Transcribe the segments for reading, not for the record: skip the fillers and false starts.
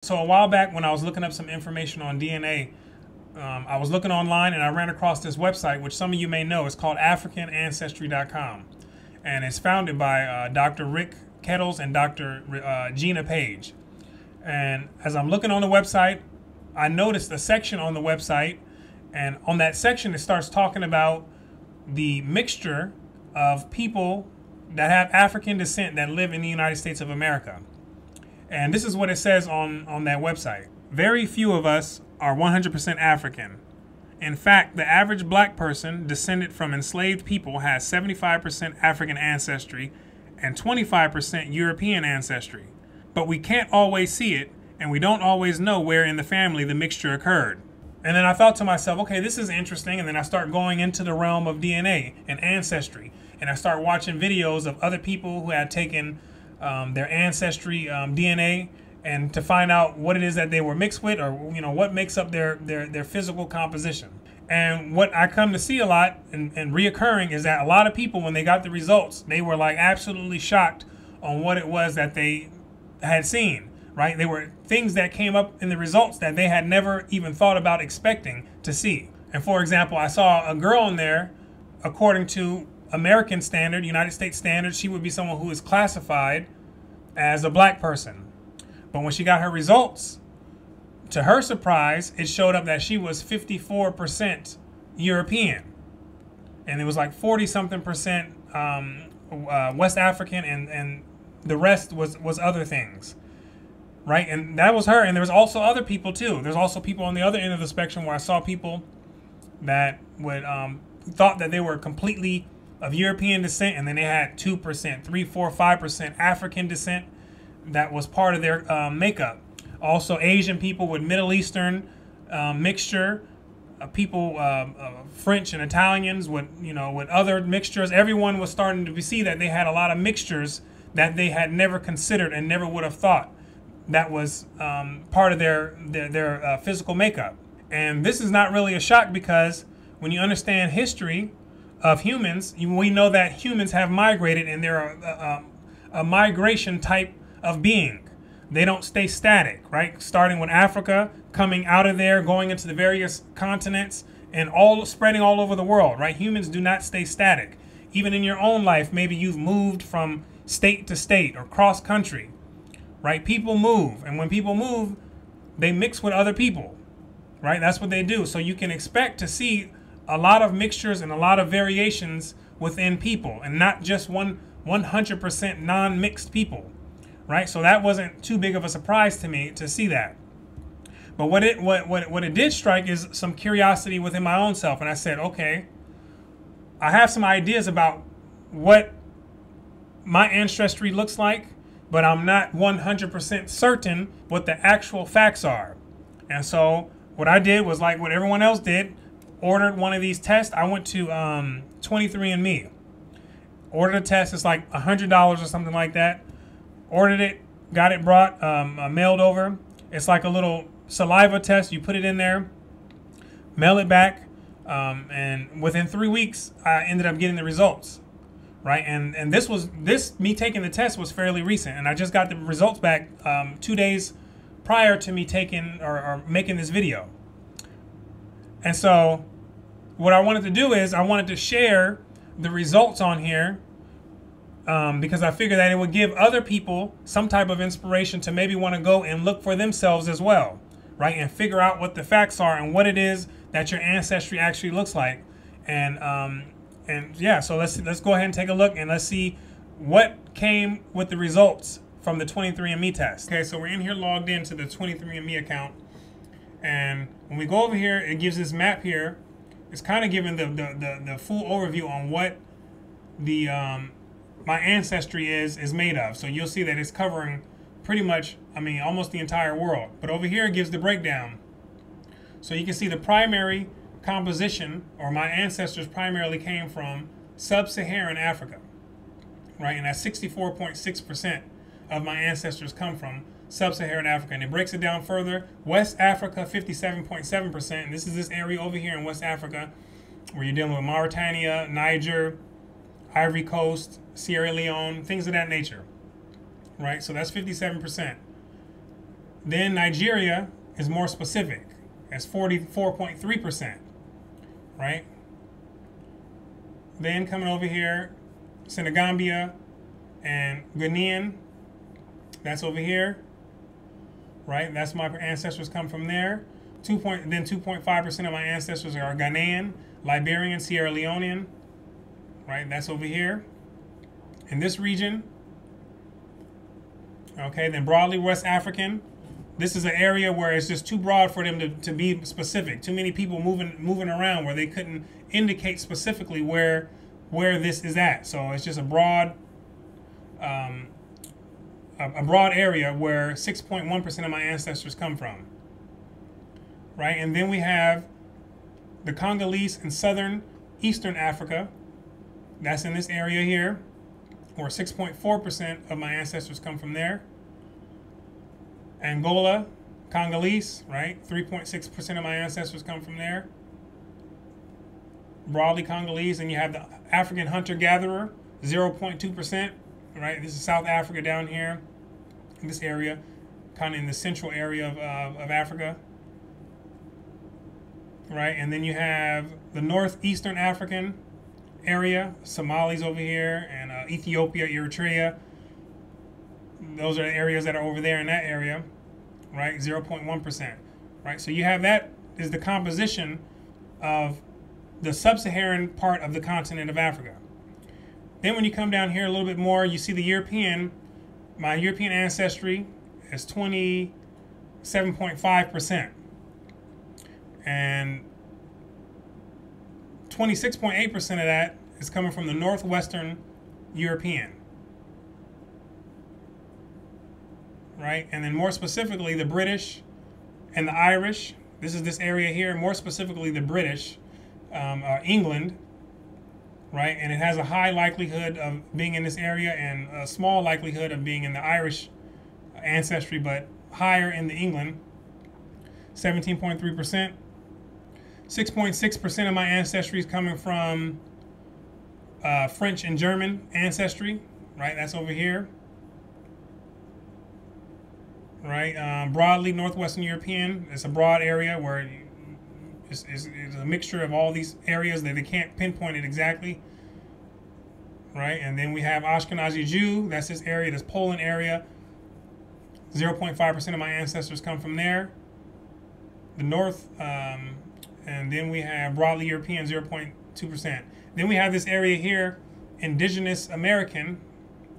So a while back when I was looking up some information on DNA, I was looking online and I ran across this website, which some of you may know. It's called AfricanAncestry.com. And it's founded by Dr. Rick Kettles and Dr. Gina Page. And as I'm looking on the website, I noticed a section on the website, and on that section it starts talking about the mixture of people that have African descent that live in the United States of America. And this is what it says on that website. Very few of us are 100% African. In fact, the average black person descended from enslaved people has 75% African ancestry and 25% European ancestry. But we can't always see it, and we don't always know where in the family the mixture occurred. And then I thought to myself, okay, this is interesting. And then I start going into the realm of DNA and ancestry. And I start watching videos of other people who had taken their ancestry DNA, and to find out what it is that they were mixed with, or what makes up their physical composition. And what I come to see a lot and reoccurring is that a lot of people, when they got the results, they were like absolutely shocked on what it was that they had seen, right? They were things that came up in the results that they had never even thought about expecting to see. And for example, I saw a girl in there, according to American standard, United States standard, she would be someone who is classified as a black person. But when she got her results, to her surprise, it showed up that she was 54% European. And it was like 40-something% West African, and the rest was other things. Right? And that was her. And there was also other people too. There's also people on the other end of the spectrum where I saw people that would thought that they were completely of European descent, and then they had 2%, 3, 4, 5% African descent that was part of their makeup. Also, Asian people with Middle Eastern mixture, people, French and Italians with with other mixtures. Everyone was starting to see that they had a lot of mixtures that they had never considered and never would have thought that was part of their physical makeup. And this is not really a shock, because when you understand history of humans, we know that humans have migrated, and they're a migration type of being. They don't stay static, right? Starting with Africa, coming out of there, going into the various continents, and all spreading all over the world, right? Humans do not stay static. Even in your own life, maybe you've moved from state to state or cross country, right? People move, and when people move, they mix with other people, right? That's what they do. So you can expect to see a lot of mixtures and a lot of variations within people, and not just 100% non-mixed people, right? So that wasn't too big of a surprise to me to see that. But what it did strike is some curiosity within my own self, and I said, okay, I have some ideas about what my ancestry looks like, but I'm not 100% certain what the actual facts are. And so what I did was like what everyone else did, ordered one of these tests. I went to 23andMe, ordered a test. It's like $100 or something like that. Ordered it, got it brought, mailed over. It's like a little saliva test. You put it in there, mail it back, and within 3 weeks, I ended up getting the results. Right, and me taking the test was fairly recent, and I just got the results back 2 days prior to me taking or making this video. And so what I wanted to do is I wanted to share the results on here, because I figured that it would give other people some type of inspiration to maybe want to go and look for themselves as well, right, and figure out what the facts are and what it is that your ancestry actually looks like. And yeah, so let's go ahead and take a look, and let's see what came with the results from the 23andMe test. Okay, so we're in here logged into the 23andMe account, and when we go over here, it gives this map here. It's kind of giving the full overview on what the my ancestry is made of. So you'll see that it's covering pretty much, almost the entire world. But over here it gives the breakdown. So you can see the primary composition, or my ancestors primarily came from sub-Saharan Africa, right? And that's 64.6% of my ancestors come from sub-Saharan Africa. And it breaks it down further. West Africa, 57.7%. And this is this area over here in West Africa where you're dealing with Mauritania, Niger, Ivory Coast, Sierra Leone, things of that nature, right? So that's 57%. Then Nigeria is more specific. It's 44.3%, right? Then coming over here, Senegambia and Ghanaian, that's over here, right? That's my ancestors come from there. Then 2.5% of my ancestors are Ghanaian, Liberian, Sierra Leonean, right? That's over here in this region. Okay, then broadly West African. This is an area where it's just too broad for them to be specific. Too many people moving around where they couldn't indicate specifically where this is at. So it's just a broad area where 6.1% of my ancestors come from. Right, and then we have the Congolese in southern Eastern Africa. That's in this area here, where 6.4% of my ancestors come from there. Angola, Congolese, right? 3.6% of my ancestors come from there. Broadly Congolese, and you have the African hunter-gatherer, 0.2%, right? This is South Africa down here, in this area, kind of in the central area of Africa. Right, and then you have the northeastern African area, Somalis over here, and Ethiopia, Eritrea. Those are the areas that are over there in that area, right? 0.1%, right? So you have that is the composition of the sub-Saharan part of the continent of Africa. Then when you come down here a little bit more, you see the European. My European ancestry is 27.5%. And 26.8% of that is coming from the Northwestern European. Right? And then more specifically, the British and the Irish. This is this area here, more specifically the British, England. Right? And it has a high likelihood of being in this area and a small likelihood of being in the Irish ancestry, but higher in the England. 17.3%. 6.6% of my ancestry is coming from French and German ancestry, right? That's over here, right? Broadly Northwestern European. It's a broad area where it's a mixture of all these areas that they can't pinpoint it exactly, right? And then we have Ashkenazi Jew. That's this area, this Poland area. 0.5% of my ancestors come from there. The North. And then we have broadly European, 0.2%. Then we have this area here, indigenous American,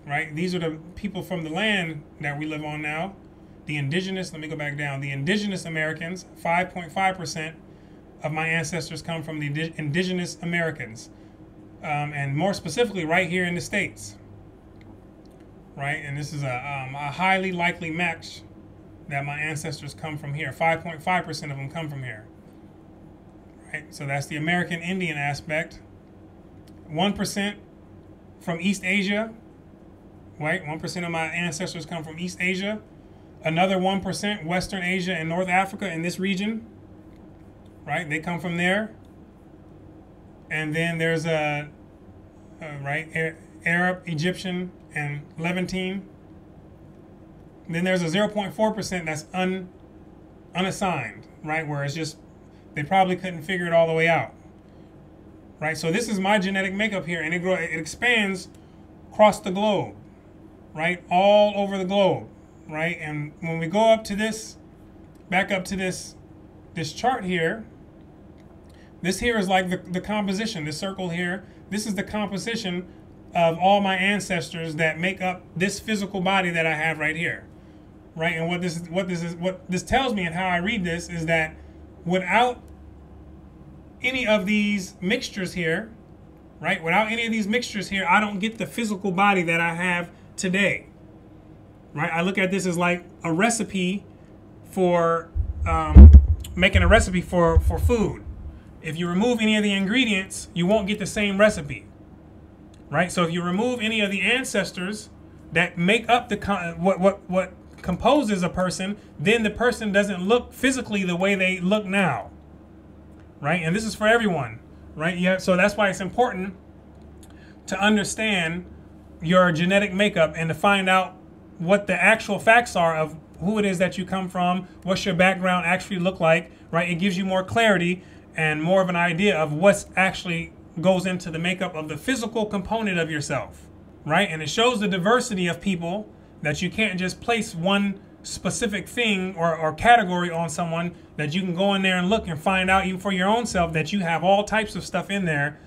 right? These are the people from the land that we live on now. The indigenous, let me go back down. The indigenous Americans, 5.5% of my ancestors come from the indigenous Americans. And more specifically, right here in the States, right? And this is a highly likely match that my ancestors come from here. 5.5% of them come from here. Right, so that's the American Indian aspect. 1% from East Asia, right? 1% of my ancestors come from East Asia. Another 1% Western Asia and North Africa in this region, right? They come from there. And then there's Arab, Egyptian, and Levantine. Then there's a 0.4% that's unassigned, right? Where it's just they probably couldn't figure it all the way out, right? So this is my genetic makeup here, and it expands across the globe, right? All over the globe, right? And when we go up to this, back up to this chart here, this here is like the composition, this circle here. This is the composition of all my ancestors that make up this physical body that I have right here, right? And what this tells me and how I read this is that without any of these mixtures here, right? Without any of these mixtures here, I don't get the physical body that I have today, right? I look at this as like a recipe for making a recipe for food. If you remove any of the ingredients, you won't get the same recipe, right? So if you remove any of the ancestors that make up the what composes a person, then the person doesn't look physically the way they look now, right? And this is for everyone, right? Yeah. So that's why it's important to understand your genetic makeup and to find out what the actual facts are of who it is that you come from, what's your background actually look like, right? It gives you more clarity and more of an idea of what's actually goes into the makeup of the physical component of yourself, right? And it shows the diversity of people, that you can't just place one specific thing or category on someone, that you can go in there and look and find out even for your own self that you have all types of stuff in there,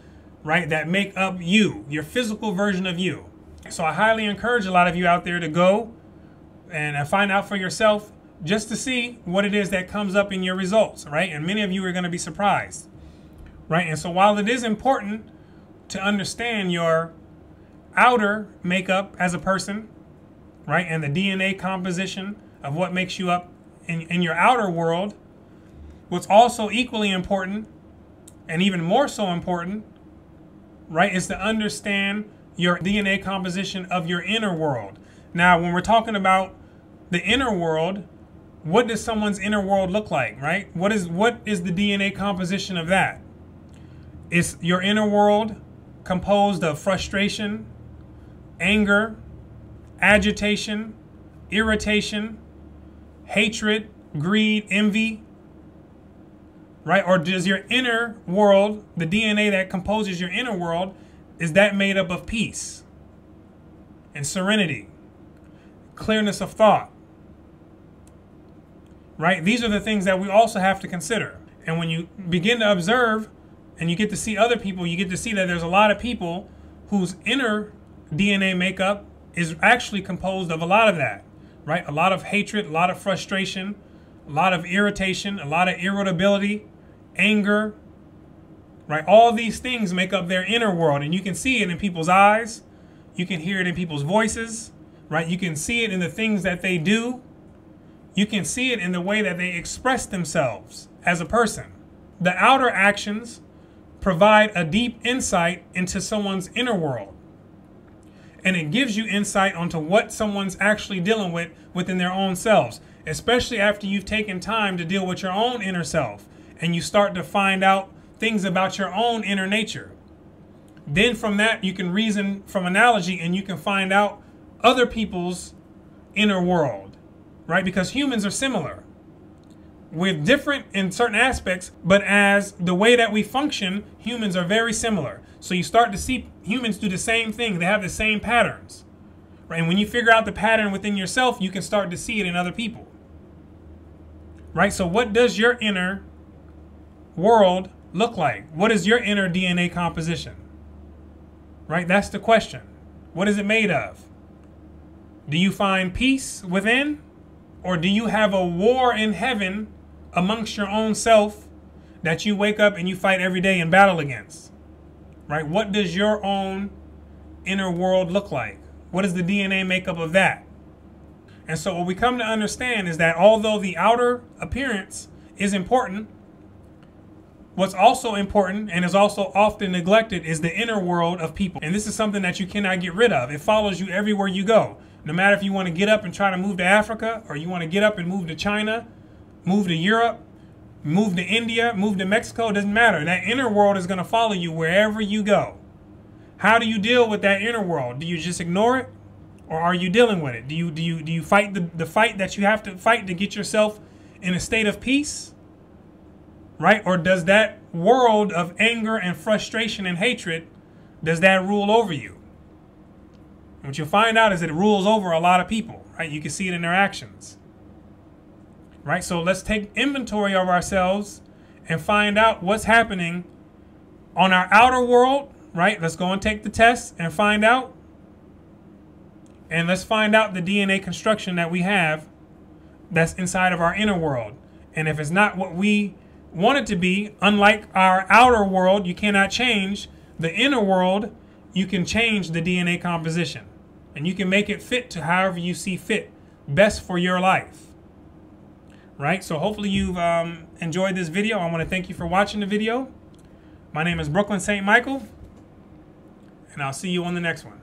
right, that make up you, your physical version of you. So I highly encourage a lot of you out there to go and find out for yourself, just to see what it is that comes up in your results, right? And many of you are going to be surprised, right? And so while it is important to understand your outer makeup as a person, right, and the DNA composition of what makes you up in your outer world, what's also equally important, and even more so important, right, is to understand your DNA composition of your inner world. Now, when we're talking about the inner world, what does someone's inner world look like, right? What is the DNA composition of that? Is your inner world composed of frustration, anger, agitation, irritation, hatred, greed, envy, right? Or does your inner world, the DNA that composes your inner world, is that made up of peace and serenity, clearness of thought, right? These are the things that we also have to consider. And when you begin to observe and you get to see other people, you get to see that there's a lot of people whose inner DNA makeup is actually composed of a lot of that, right? A lot of hatred, a lot of frustration, a lot of irritation, a lot of irritability, anger, right? All these things make up their inner world, and you can see it in people's eyes. You can hear it in people's voices, right? You can see it in the things that they do. You can see it in the way that they express themselves as a person. The outer actions provide a deep insight into someone's inner world. And it gives you insight onto what someone's actually dealing with within their own selves, especially after you've taken time to deal with your own inner self and you start to find out things about your own inner nature. Then from that, you can reason from analogy and you can find out other people's inner world, right? Because humans are similar. We're different in certain aspects, but as the way that we function, humans are very similar. So you start to see humans do the same thing. They have the same patterns, right? And when you figure out the pattern within yourself, you can start to see it in other people, right? So what does your inner world look like? What is your inner DNA composition, right? That's the question. What is it made of? Do you find peace within, or do you have a war in heaven amongst your own self that you wake up and you fight every day in battle against, right? What does your own inner world look like? What is the DNA makeup of that? And so what we come to understand is that although the outer appearance is important, what's also important and is also often neglected is the inner world of people. And this is something that you cannot get rid of. It follows you everywhere you go. No matter if you want to get up and try to move to Africa, or you want to get up and move to China, move to Europe, move to India, move to Mexico, it doesn't matter. That inner world is going to follow you wherever you go. How do you deal with that inner world? Do you just ignore it, or are you dealing with it? Do you fight the fight that you have to fight to get yourself in a state of peace, right? Or does that world of anger and frustration and hatred, does that rule over you? And what you'll find out is that it rules over a lot of people, right? You can see it in their actions, right? So let's take inventory of ourselves and find out what's happening on our outer world, right? Let's go and take the test and find out. And let's find out the DNA construction that we have that's inside of our inner world. And if it's not what we want it to be, unlike our outer world, you cannot change the inner world. You can change the DNA composition, and you can make it fit to however you see fit best for your life, right? So hopefully you've enjoyed this video. I want to thank you for watching the video. My name is Brooklyn St. Michael, and I'll see you on the next one.